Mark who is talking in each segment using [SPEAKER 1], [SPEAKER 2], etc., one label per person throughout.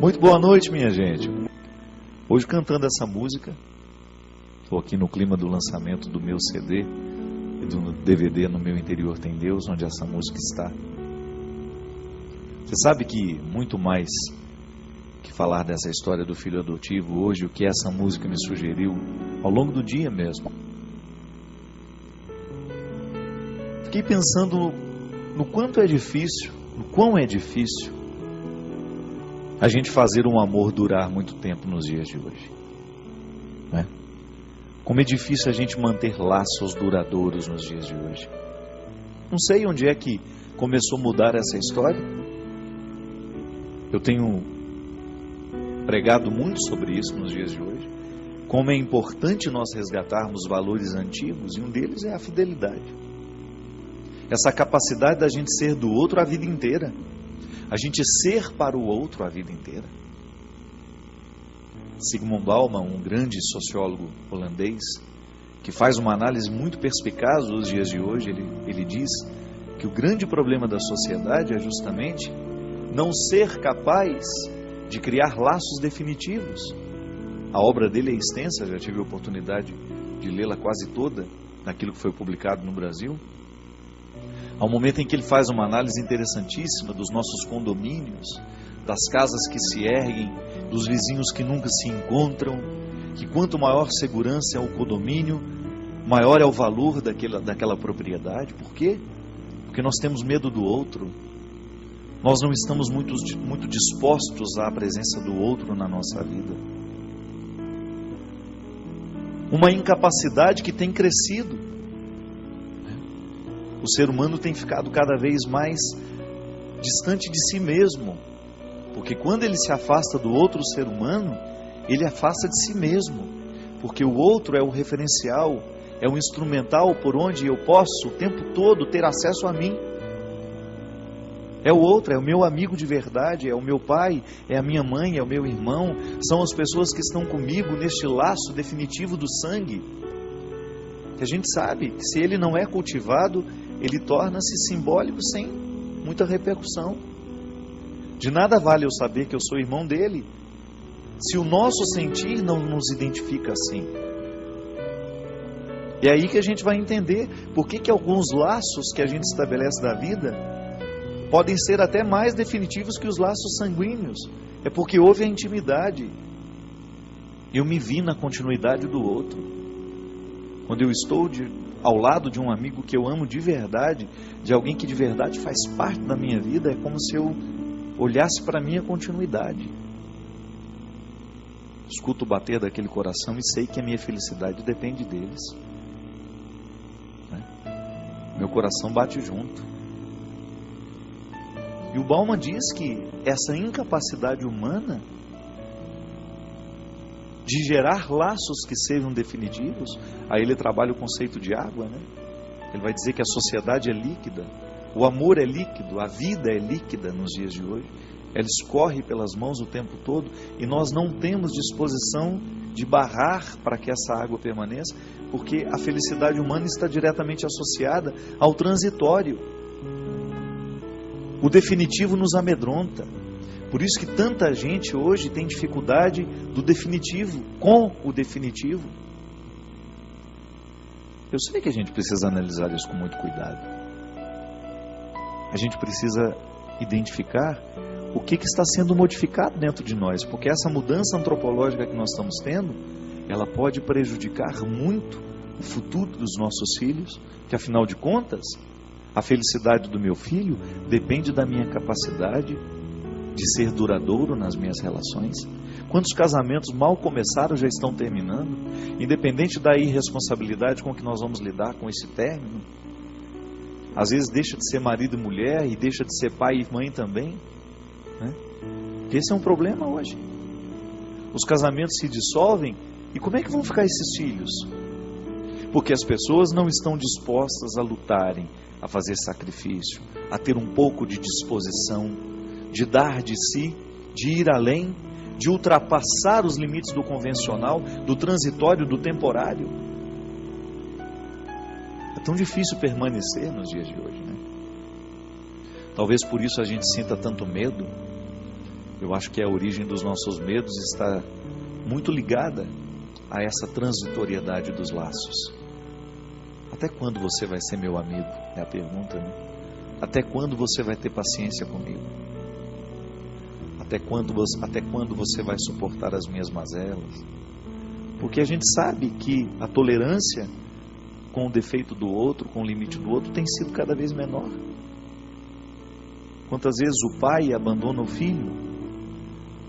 [SPEAKER 1] Muito boa noite, minha gente. Hoje cantando essa música, estou aqui no clima do lançamento do meu CD e do DVD No Meu Interior Tem Deus, onde essa música está. Você sabe que muito mais que falar dessa história do filho adotivo hoje, o que essa música me sugeriu ao longo do dia mesmo. Fiquei pensando no quão é difícil a gente fazer um amor durar muito tempo nos dias de hoje, né? Como é difícil a gente manter laços duradouros nos dias de hoje. Não sei onde é que começou a mudar essa história. Eu tenho pregado muito sobre isso nos dias de hoje. Como é importante nós resgatarmos valores antigos, e um deles é a fidelidade. Essa capacidade da gente ser do outro a vida inteira. A gente ser para o outro a vida inteira. Zygmunt Bauman, um grande sociólogo holandês, que faz uma análise muito perspicaz dos dias de hoje, ele diz que o grande problema da sociedade é justamente não ser capaz de criar laços definitivos. A obra dele é extensa, já tive a oportunidade de lê-la quase toda, naquilo que foi publicado no Brasil. Há um momento em que ele faz uma análise interessantíssima dos nossos condomínios, das casas que se erguem, dos vizinhos que nunca se encontram, que quanto maior segurança é o condomínio, maior é o valor daquela propriedade. Por quê? Porque nós temos medo do outro. Nós não estamos muito dispostos à presença do outro na nossa vida. Uma incapacidade que tem crescido. O ser humano tem ficado cada vez mais distante de si mesmo, porque quando ele se afasta do outro ser humano, ele afasta de si mesmo, porque o outro é o referencial, é o instrumental por onde eu posso o tempo todo ter acesso a mim. É o outro, é o meu amigo de verdade, é o meu pai, é a minha mãe, é o meu irmão, são as pessoas que estão comigo neste laço definitivo do sangue, que a gente sabe que se ele não é cultivado, ele torna-se simbólico sem muita repercussão. De nada vale eu saber que eu sou irmão dele, se o nosso sentir não nos identifica assim. É aí que a gente vai entender por que alguns laços que a gente estabelece da vida podem ser até mais definitivos que os laços sanguíneos. É porque houve a intimidade. Eu me vi na continuidade do outro. Quando eu estou ao lado de um amigo que eu amo de verdade, de alguém que de verdade faz parte da minha vida, é como se eu olhasse para a minha continuidade. Escuto o bater daquele coração e sei que a minha felicidade depende deles. Meu coração bate junto. E o Bauman diz que essa incapacidade humana de gerar laços que sejam definitivos, aí ele trabalha o conceito de água, né? Ele vai dizer que a sociedade é líquida, o amor é líquido, a vida é líquida nos dias de hoje, ela escorre pelas mãos o tempo todo e nós não temos disposição de barrar para que essa água permaneça, porque a felicidade humana está diretamente associada ao transitório. O definitivo nos amedronta. Por isso que tanta gente hoje tem dificuldade do definitivo, com o definitivo. Eu sei que a gente precisa analisar isso com muito cuidado. A gente precisa identificar o que está sendo modificado dentro de nós, porque essa mudança antropológica que nós estamos tendo, ela pode prejudicar muito o futuro dos nossos filhos, que afinal de contas, a felicidade do meu filho depende da minha capacidade de ser duradouro nas minhas relações. Quantos casamentos mal começaram já estão terminando, independente da irresponsabilidade com que nós vamos lidar com esse término. Às vezes deixa de ser marido e mulher e deixa de ser pai e mãe também, né? Esse é um problema hoje. Os casamentos se dissolvem e como é que vão ficar esses filhos? Porque as pessoas não estão dispostas a lutarem, a fazer sacrifício, a ter um pouco de disposição, de dar de si, de ir além, de ultrapassar os limites do convencional, do transitório, do temporário. É tão difícil permanecer nos dias de hoje, né? Talvez por isso a gente sinta tanto medo, Eu acho que a origem dos nossos medos está muito ligada a essa transitoriedade dos laços. Até quando você vai ser meu amigo? É a pergunta, né? Até quando você vai ter paciência comigo? Até quando você vai suportar as minhas mazelas? Porque a gente sabe que a tolerância com o defeito do outro, com o limite do outro, tem sido cada vez menor. Quantas vezes o pai abandona o filho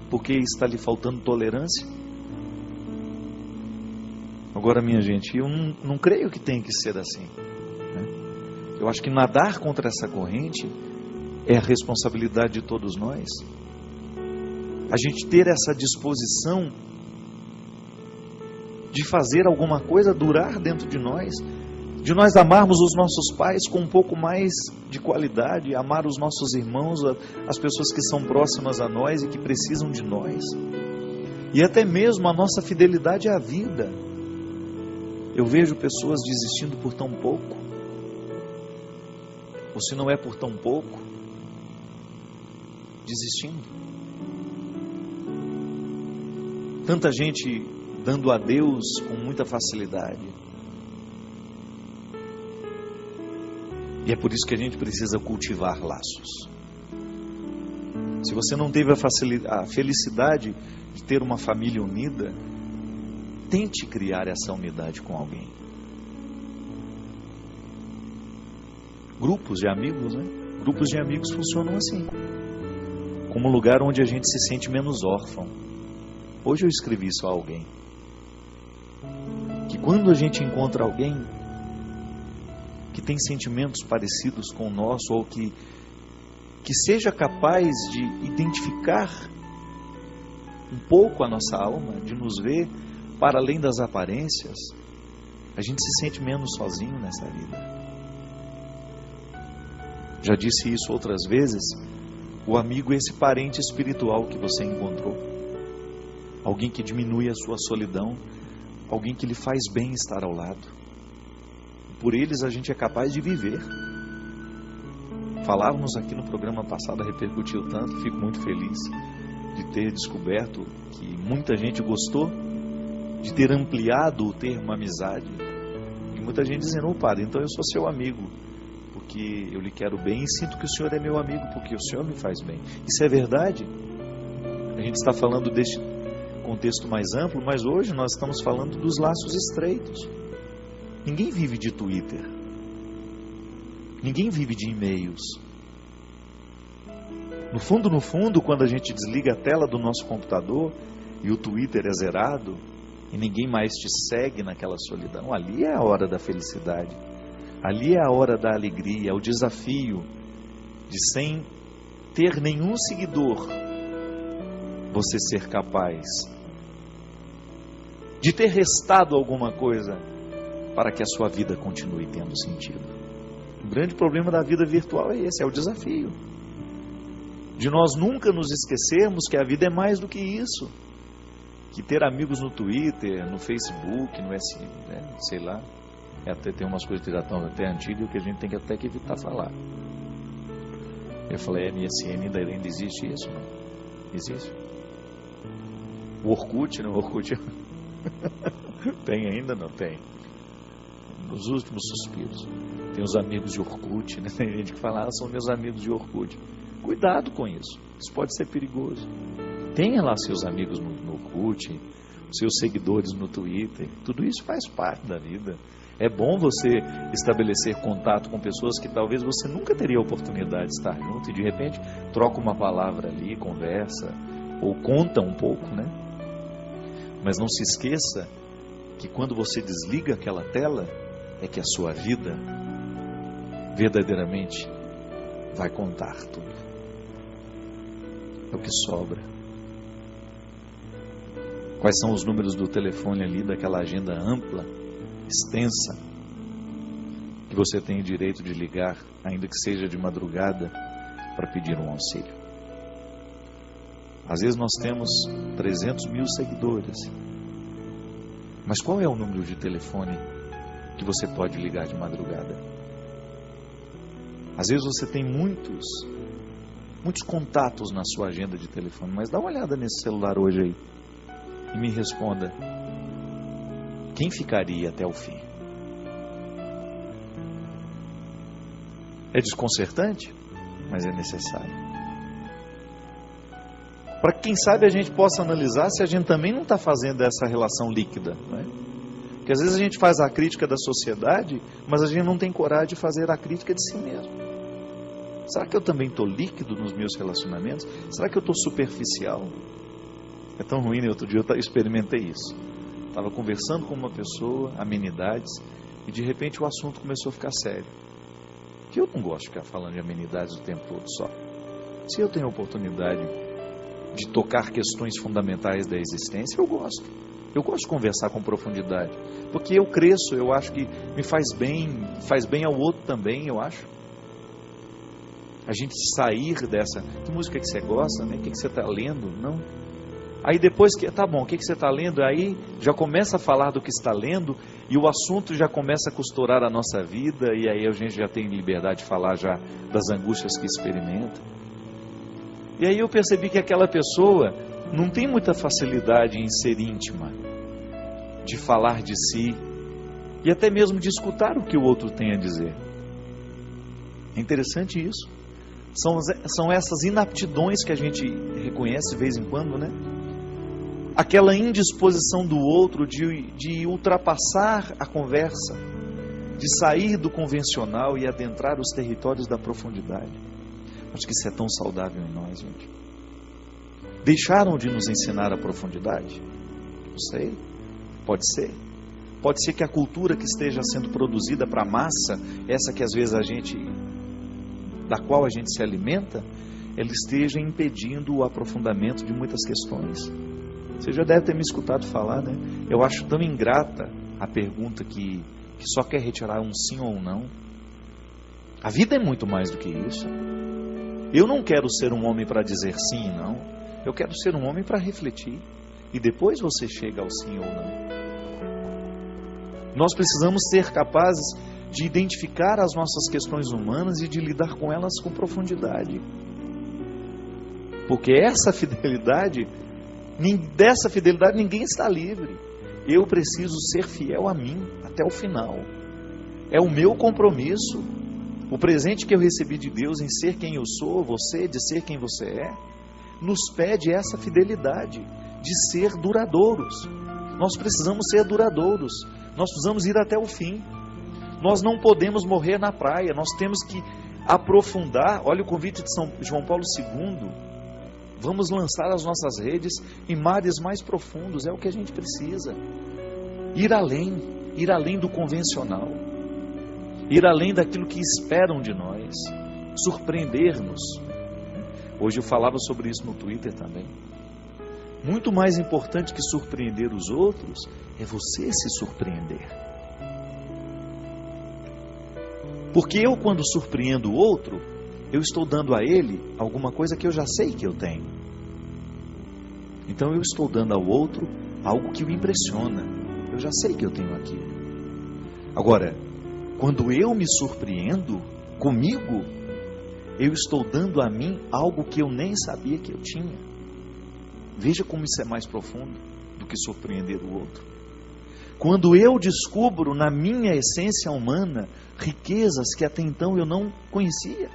[SPEAKER 1] porque está lhe faltando tolerância? Agora, minha gente, eu não creio que tenha que ser assim, né? Eu acho que nadar contra essa corrente é a responsabilidade de todos nós. A gente ter essa disposição de fazer alguma coisa durar dentro de nós amarmos os nossos pais com um pouco mais de qualidade, amar os nossos irmãos, as pessoas que são próximas a nós e que precisam de nós, e até mesmo a nossa fidelidade à vida. Eu vejo pessoas desistindo por tão pouco, ou se não é por tão pouco, desistindo. Tanta gente dando adeus com muita facilidade. E é por isso que a gente precisa cultivar laços. Se você não teve a felicidade de ter uma família unida, tente criar essa unidade com alguém. Grupos de amigos, né? Grupos de amigos funcionam assim, como um lugar onde a gente se sente menos órfão. Hoje eu escrevi isso a alguém, que quando a gente encontra alguém que tem sentimentos parecidos com o nosso, ou que seja capaz de identificar um pouco a nossa alma, de nos ver para além das aparências, a gente se sente menos sozinho nessa vida. Já disse isso outras vezes, o amigo é esse parente espiritual que você encontrou, alguém que diminui a sua solidão, alguém que lhe faz bem estar ao lado. Por eles a gente é capaz de viver. Falávamos aqui no programa passado, repercutiu tanto, fico muito feliz de ter descoberto que muita gente gostou, de ter ampliado o termo amizade. E muita gente dizendo, ô padre, então eu sou seu amigo, porque eu lhe quero bem e sinto que o senhor é meu amigo, porque o senhor me faz bem. Isso é verdade? A gente está falando deste contexto mais amplo, mas hoje nós estamos falando dos laços estreitos. Ninguém vive de Twitter, ninguém vive de e-mails. No fundo, quando a gente desliga a tela do nosso computador e o Twitter é zerado e ninguém mais te segue naquela solidão, ali é a hora da felicidade, ali é a hora da alegria, é o desafio de, sem ter nenhum seguidor, você ser capaz de ter restado alguma coisa para que a sua vida continue tendo sentido. O grande problema da vida virtual é esse, é o desafio de nós nunca nos esquecermos que a vida é mais do que isso, que ter amigos no Twitter, no Facebook, no sei lá, até tem umas coisas que já estão até antigas que a gente tem que até que evitar falar. Eu falei, MSN ainda existe isso? Não? Existe? O Orkut, não? O Orkut tem ainda? Não tem. Nos últimos suspiros. Tem os amigos de Orkut, né? Tem gente que fala, são meus amigos de Orkut. Cuidado com isso. Isso pode ser perigoso. Tenha lá seus amigos no Orkut, seus seguidores no Twitter. Tudo isso faz parte da vida. É bom você estabelecer contato com pessoas que talvez você nunca teria a oportunidade de estar junto e de repente troca uma palavra ali, conversa, ou conta um pouco, né? Mas não se esqueça que quando você desliga aquela tela, é que a sua vida verdadeiramente vai contar tudo. É o que sobra. Quais são os números do telefone ali, daquela agenda ampla, extensa, que você tem o direito de ligar, ainda que seja de madrugada, para pedir um auxílio? Às vezes nós temos 300 mil seguidores, mas qual é o número de telefone que você pode ligar de madrugada? Às vezes você tem muitos muitos contatos na sua agenda de telefone, mas dá uma olhada nesse celular hoje aí e me responda: quem ficaria até o fim? É desconcertante, mas é necessário. Para que, quem sabe, a gente possa analisar se a gente também não está fazendo essa relação líquida, não é? Porque às vezes a gente faz a crítica da sociedade, mas a gente não tem coragem de fazer a crítica de si mesmo. Será que eu também estou líquido nos meus relacionamentos? Será que eu estou superficial? É tão ruim, né? Outro dia eu experimentei isso. Estava conversando com uma pessoa, amenidades, e de repente o assunto começou a ficar sério. Que eu não gosto de ficar falando de amenidades o tempo todo só. Se eu tenho a oportunidade de tocar questões fundamentais da existência, eu gosto. Eu gosto de conversar com profundidade, porque eu cresço, eu acho que me faz bem ao outro também, eu acho. A gente sair dessa, que música que você gosta, né? O que você está lendo? Não. Aí depois que, tá bom, o que você está lendo? Aí já começa a falar do que está lendo, e o assunto já começa a costurar a nossa vida, e aí a gente já tem liberdade de falar já das angústias que experimenta. E aí eu percebi que aquela pessoa não tem muita facilidade em ser íntima, de falar de si, e até mesmo de escutar o que o outro tem a dizer. É interessante isso. São essas inaptidões que a gente reconhece de vez em quando, né? Aquela indisposição do outro de ultrapassar a conversa, de sair do convencional e adentrar os territórios da profundidade. Acho que isso é tão saudável em nós, gente. Deixaram de nos ensinar a profundidade? Não sei. Pode ser. Pode ser que a cultura que esteja sendo produzida para a massa, essa que às vezes da qual a gente se alimenta, ela esteja impedindo o aprofundamento de muitas questões. Você já deve ter me escutado falar, né? Eu acho tão ingrata a pergunta que só quer retirar um sim ou um não. A vida é muito mais do que isso. Eu não quero ser um homem para dizer sim e não. Eu quero ser um homem para refletir. E depois você chega ao sim ou não. Nós precisamos ser capazes de identificar as nossas questões humanas e de lidar com elas com profundidade. Porque dessa fidelidade ninguém está livre. Eu preciso ser fiel a mim até o final. É o meu compromisso. O presente que eu recebi de Deus em ser quem eu sou, você, de ser quem você é, nos pede essa fidelidade de ser duradouros. Nós precisamos ser duradouros. Nós precisamos ir até o fim. Nós não podemos morrer na praia. Nós temos que aprofundar. Olha o convite de São João Paulo II. Vamos lançar as nossas redes em mares mais profundos. É o que a gente precisa. Ir além do convencional. Ir além daquilo que esperam de nós. Surpreender-nos. Hoje eu falava sobre isso no Twitter também. Muito mais importante que surpreender os outros é você se surpreender. Porque eu, quando surpreendo o outro, eu estou dando a ele alguma coisa que eu já sei que eu tenho. Então eu estou dando ao outro algo que o impressiona. Eu já sei que eu tenho aquilo. Agora, quando eu me surpreendo comigo, eu estou dando a mim algo que eu nem sabia que eu tinha. Veja como isso é mais profundo do que surpreender o outro. Quando eu descubro na minha essência humana riquezas que até então eu não conhecia.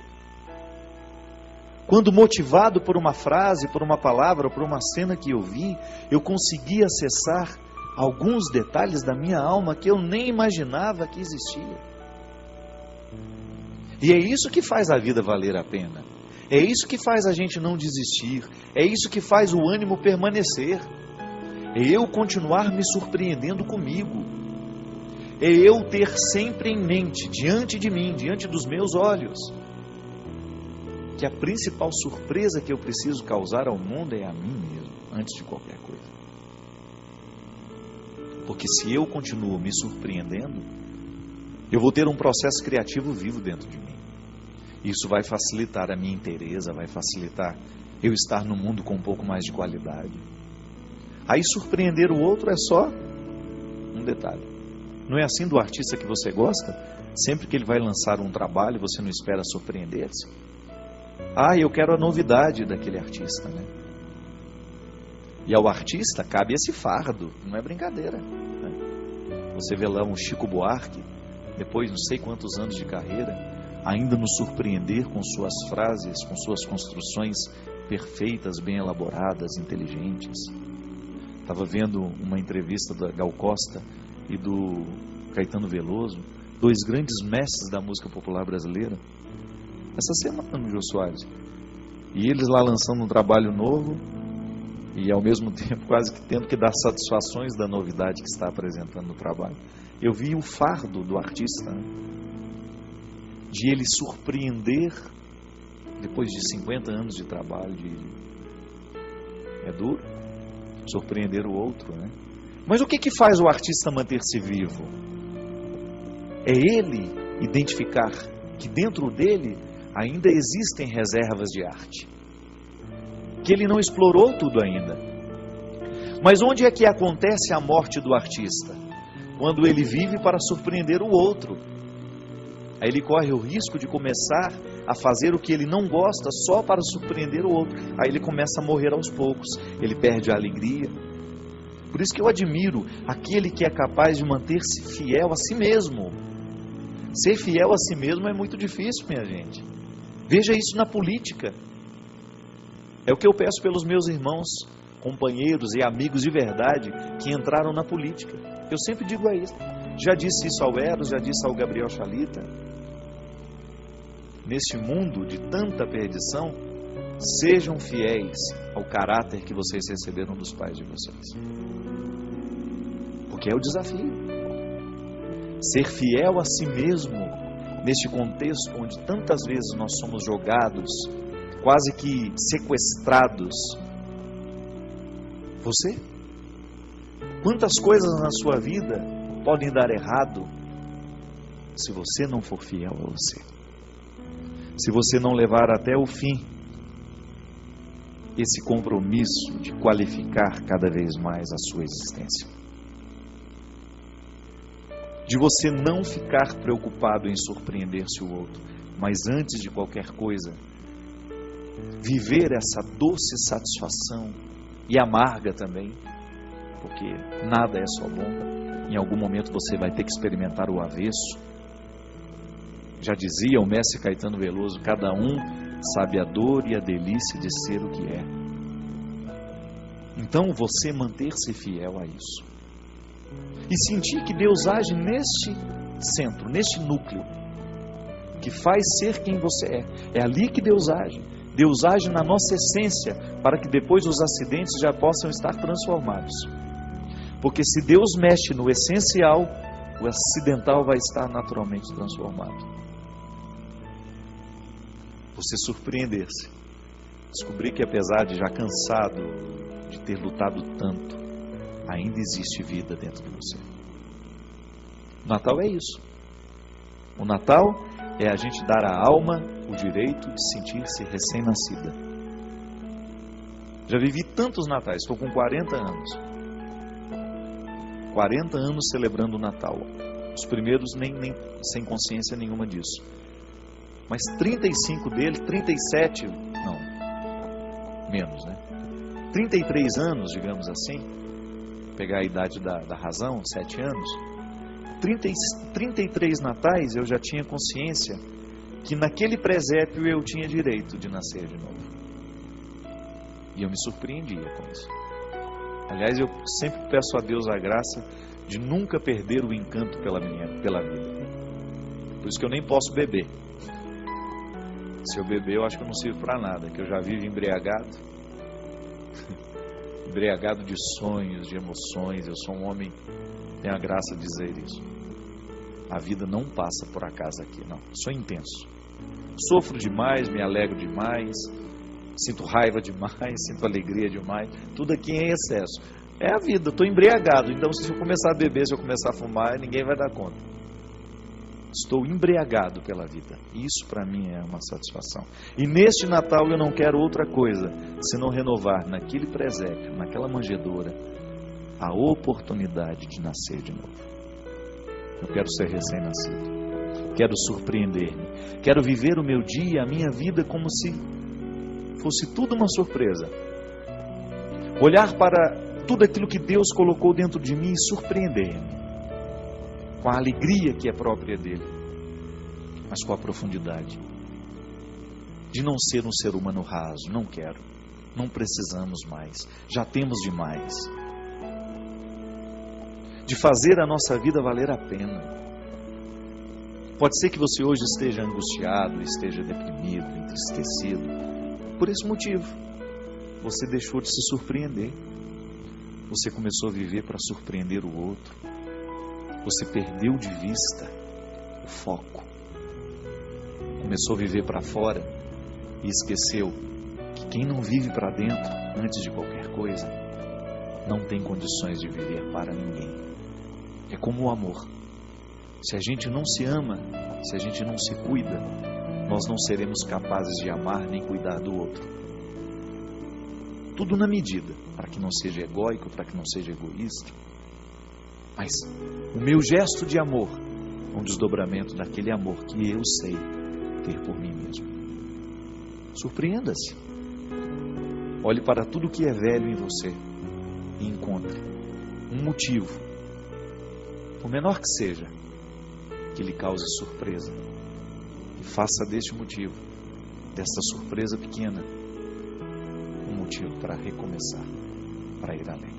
[SPEAKER 1] Quando motivado por uma frase, por uma palavra, por uma cena que eu vi, eu consegui acessar alguns detalhes da minha alma que eu nem imaginava que existia. E é isso que faz a vida valer a pena. É isso que faz a gente não desistir. É isso que faz o ânimo permanecer. É eu continuar me surpreendendo comigo. É eu ter sempre em mente, diante de mim, diante dos meus olhos, que a principal surpresa que eu preciso causar ao mundo é a mim mesmo, antes de qualquer coisa. Porque se eu continuo me surpreendendo, eu vou ter um processo criativo vivo dentro de mim. Isso vai facilitar a minha inteireza, vai facilitar eu estar no mundo com um pouco mais de qualidade. Aí surpreender o outro é só um detalhe. Não é assim do artista que você gosta? Sempre que ele vai lançar um trabalho, você não espera surpreender-se? Eu quero a novidade daquele artista, né? E ao artista cabe esse fardo, não é brincadeira, né? Você vê lá um Chico Buarque, depois de não sei quantos anos de carreira, ainda nos surpreender com suas frases, com suas construções perfeitas, bem elaboradas, inteligentes. Estava vendo uma entrevista da Gal Costa e do Caetano Veloso, dois grandes mestres da música popular brasileira, essa semana no Jô Soares. E eles lá lançando um trabalho novo e ao mesmo tempo quase que tendo que dar satisfações da novidade que está apresentando no trabalho. Eu vi o fardo do artista, né? De ele surpreender depois de 50 anos de trabalho. É duro surpreender o outro, né? Mas o que faz o artista manter-se vivo? É ele identificar que dentro dele ainda existem reservas de arte, que ele não explorou tudo ainda. Mas onde é que acontece a morte do artista? Quando ele vive para surpreender o outro. Aí ele corre o risco de começar a fazer o que ele não gosta só para surpreender o outro. Aí ele começa a morrer aos poucos, ele perde a alegria. Por isso que eu admiro aquele que é capaz de manter-se fiel a si mesmo. Ser fiel a si mesmo é muito difícil, minha gente. Veja isso na política. É o que eu peço pelos meus irmãos, companheiros e amigos de verdade que entraram na política. Eu sempre digo a eles. Já disse isso ao Eros, já disse ao Gabriel Chalita. Neste mundo de tanta perdição, sejam fiéis ao caráter que vocês receberam dos pais de vocês. Porque é o desafio. Ser fiel a si mesmo, neste contexto onde tantas vezes nós somos jogados, quase que sequestrados. Você? Quantas coisas na sua vida podem dar errado se você não for fiel a você? Se você não levar até o fim esse compromisso de qualificar cada vez mais a sua existência. De você não ficar preocupado em surpreender-se o outro, mas antes de qualquer coisa, viver essa doce satisfação e amarga também, porque nada é só bom. Em algum momento você vai ter que experimentar o avesso. Já dizia o mestre Caetano Veloso, cada um sabe a dor e a delícia de ser o que é. Então você manter-se fiel a isso. E sentir que Deus age neste centro, neste núcleo, que faz ser quem você é. É ali que Deus age. Deus age na nossa essência, para que depois os acidentes já possam estar transformados. Porque se Deus mexe no essencial, o acidental vai estar naturalmente transformado. Você surpreender-se, descobrir que apesar de já cansado de ter lutado tanto, ainda existe vida dentro de você. O Natal é isso. O Natal é a gente dar à alma o direito de sentir-se recém-nascida. Já vivi tantos natais, estou com 40 anos. 40 anos celebrando o Natal. Os primeiros nem sem consciência nenhuma disso. Mas 35 deles, 37, não, menos, né? 33 anos, digamos assim, pegar a idade da razão, 7 anos, 33 natais eu já tinha consciência que naquele presépio eu tinha direito de nascer de novo. E eu me surpreendia com isso. Aliás, eu sempre peço a Deus a graça de nunca perder o encanto pela vida. Por isso que eu nem posso beber. Se eu beber, eu acho que eu não sirvo para nada, que eu já vivo embriagado. Embriagado de sonhos, de emoções. Eu sou um homem, tenho a graça de dizer isso. A vida não passa por acaso aqui, não. Sou intenso. Sofro demais, me alegro demais, sinto raiva demais, sinto alegria demais. Tudo aqui em excesso. É a vida, eu estou embriagado. Então, se eu começar a beber, se eu começar a fumar, ninguém vai dar conta. Estou embriagado pela vida. Isso para mim é uma satisfação. E neste Natal eu não quero outra coisa senão renovar naquele presépio, naquela manjedoura, a oportunidade de nascer de novo. Eu quero ser recém-nascido. Quero surpreender-me. Quero viver o meu dia, a minha vida como se fosse tudo uma surpresa. Olhar para tudo aquilo que Deus colocou dentro de mim e surpreender-me com a alegria que é própria dele, mas com a profundidade de não ser um ser humano raso. Não quero, não precisamos mais, já temos demais. De fazer a nossa vida valer a pena. Pode ser que você hoje esteja angustiado, esteja deprimido, entristecido. Por esse motivo, você deixou de se surpreender. Você começou a viver para surpreender o outro. Você perdeu de vista o foco. Começou a viver para fora e esqueceu que quem não vive para dentro, antes de qualquer coisa, não tem condições de viver para ninguém. É como o amor. Se a gente não se ama, se a gente não se cuida, nós não seremos capazes de amar nem cuidar do outro. Tudo na medida, para que não seja egóico, para que não seja egoísta. Mas o meu gesto de amor é um desdobramento daquele amor que eu sei ter por mim mesmo. Surpreenda-se. Olhe para tudo que é velho em você e encontre um motivo, por menor que seja, que lhe cause surpresa. E faça deste motivo, desta surpresa pequena, um motivo para recomeçar, para ir além.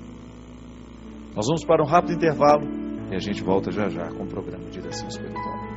[SPEAKER 1] Nós vamos para um rápido intervalo e a gente volta já já com o programa Direção Espiritual.